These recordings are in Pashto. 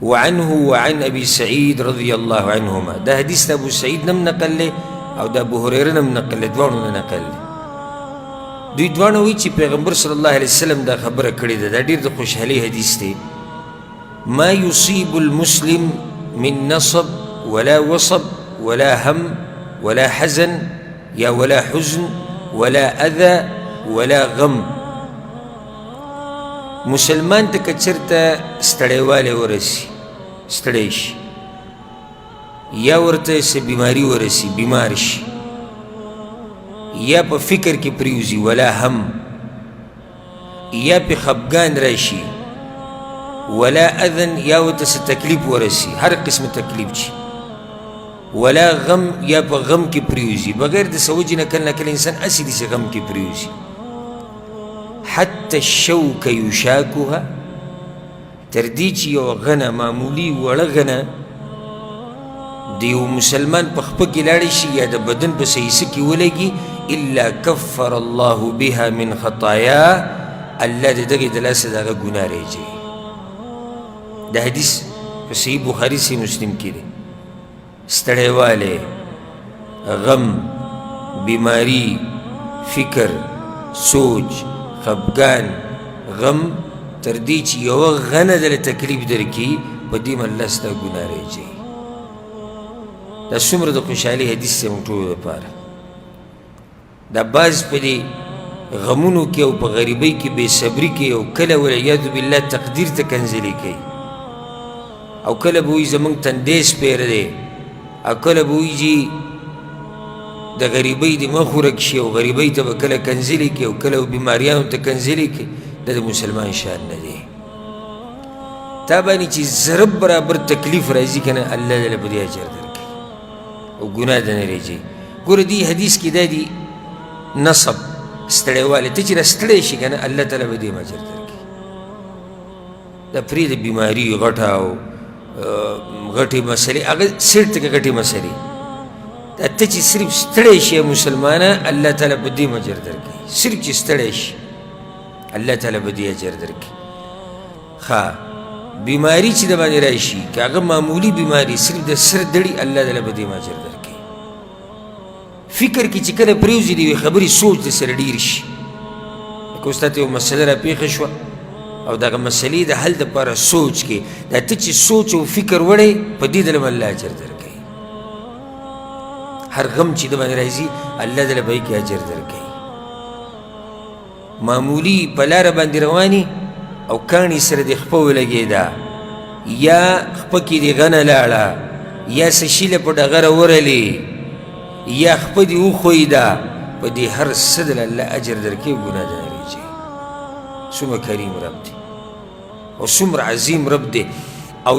وعنه وعن ابي سعيد رضي الله عنهما. دا حدیث ابو سعید نم نقل لے او دا ابو هريره نم نقل لے، دوانو نه نقل لے. دوی دوانو وی چې پیغمبر صلی الله علیه وسلم دا خبره کړې ده. دا ډیر د خوشحالي حدیث دی. ما يصيب المسلم من نصب ولا وصب ولا هم ولا حزن یا ولا حزن ولا اذى ولا غم. مسلمان ته که چېرته ستړیوالی ورسي، ستړی شي، یا ورته څه بیماري ورسي، بیمار شي، یا په فکر کې پریوزي، ولا هم، یا پې خفګان راشي، ولا اذن، یا ورته څه تکلیف ورسي، هر قسم تکلیف شي، ولا غم، یا په غم کې پریوزي، بغیر د څه وجې نه کله نه کله انسان هسې داسې غم کې پریوزي. حتی الشوک یشاکها، تر دې چې یو غنه، معمولي وړه غنه د یو مسلمان په خپه کې لاړې شي یا د بدن په څه حصه کې ولګي، الا کفر الله بها من خطایا، الله د دغې د لاسه د هغه ګناه ریجوي. دا حدیث په صحیح بخاري صحیح مسلم کې دی. ستړیوالی، غم، بیماری، فکر، سوچ، خفګان، غم، تر دې چې یوه غنه دله تکلیف درکړي، په دې الله ستا ګناه ریجوي. دا څومره د خوشحالي حدیث دی موږ ټولو دپاره. دا بعض په دې غمونو کې او په غریبۍ کې بې صبري کوي او کله والعیاذ بالله تقدیر ته کنځلې کوي، او کله به وایي زموږ تندی سپیر دی، او کله به وایي چې د غریبۍ د مخ ورک شي، او غریبۍ ته به کله کنځلې کوي او کله بیماریانو ته کنځلې کوي. دا د مسلمان شان نه دی. تا باندې چې ضرب برابر تکلیف راځي که نه، الله دله په دې اجر درکوي او ګناه ده نه ریجوي. ګوره دې حدیث کې دا دی نصب، ستړیوالی، ته چې راستړی شي که نه، الله تعالی به دې اجر درکوي. دا پرېږده بیماري غټه او غټې مسلې، هغه سیټ ته که غټې مسلې، دا ته چې صرف ستړی شي مسلمانه، الله تعالی به دې اجر درکوي. صرف چې ستړی شي الله تعالی به دې اجر درکوي. ښه بیماری چې د باندې راشي، که هغه معمولي بیماري، صرف د سر دړي، الله تعالی به دې اجر درکوي. فکر کې چې کله پرېوځي د یوې خبرې سوچ د سره ډېر شي، لکه اوس تا ته یو مسله راپېښه شوه او دغه مسلې د حل دپاره سوچ کې، دا ته چې سوچ او فکر وړی، په دې دله به الله اجر درکوي. هر غم چې د باندې راځي، الله دله به یې کې اجر درکوي. معمولي په لاره باندې رواني او کاڼي سره د خپه ولګېده، یا خپه کې د غنه لاړه، یا څه شیله په ډغره ورلې، یا خپه دې وښویده، په دې هر څه دله الله اجر درکوي، ګناه ده نه ریجوي. څومره کریم رب دی او څومره عظیم رب دی. او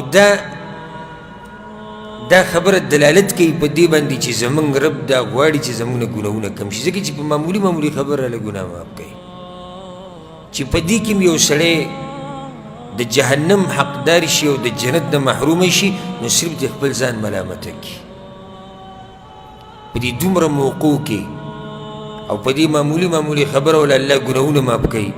دا خبره دلالت کوي په دې باندې چې زموږ رب دا غواړي چې زموږ نه ګناهونه کم شي، ځکه چې په معمولي خبره له ګناه معاف کوي. چې په دې کې یو سړی د جهنم حقدار شي او د جنت نه محروم شي، نو صرف د خپل ځان ملامته کړي. په دې دومره موقعو کې او په دې معمولي خبره ولا الله ګناهونه معاف کوي،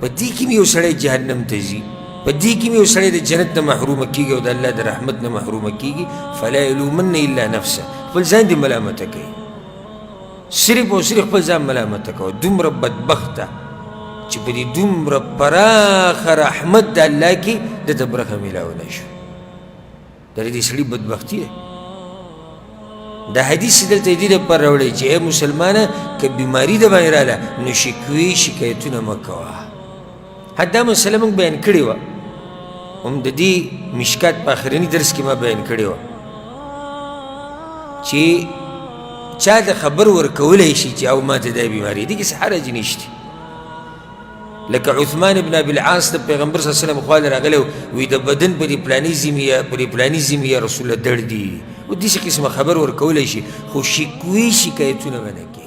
په دې کې یو سړی جهنم ته ځي، په دې کې یو سړی د جنت نه محرومه کېږي او د الله د رحمت نه محرومه کېږي. فلا یلومن الا نفسه، خپل ځان دې ملامته کوي، صرف او صرف خپل ځان ملامته کوي. دومره بدبخته چې په دې دومره پراخه رحمت د الله کې دته برخه میلاو نه شو. دا دې سړي بدبختي ده. دا حدیث دلته دې دپاره راوړی چې ای مسلمانه، که بیماري د باندې راله، نو شکوې شکایتونه مه کوه. دا مسله موږ بیان کړې وه، هم د دې مشکات په آخرني درس کې ما بیان کړې وه، چې چا د خبر ورکولی شي چې او ماته دا بیماري، دې کې څه حرج نشته. لکه عثمان ابن ابي العاص د پیغمبر صلی الله علیه وسلم خواله راغلی وی د بدن په دې پلاني ځیمې یا رسول الله درد دي، و داسې قسمه خبر ورکولی شي، خو شکوې شکایتونه به نه کوي.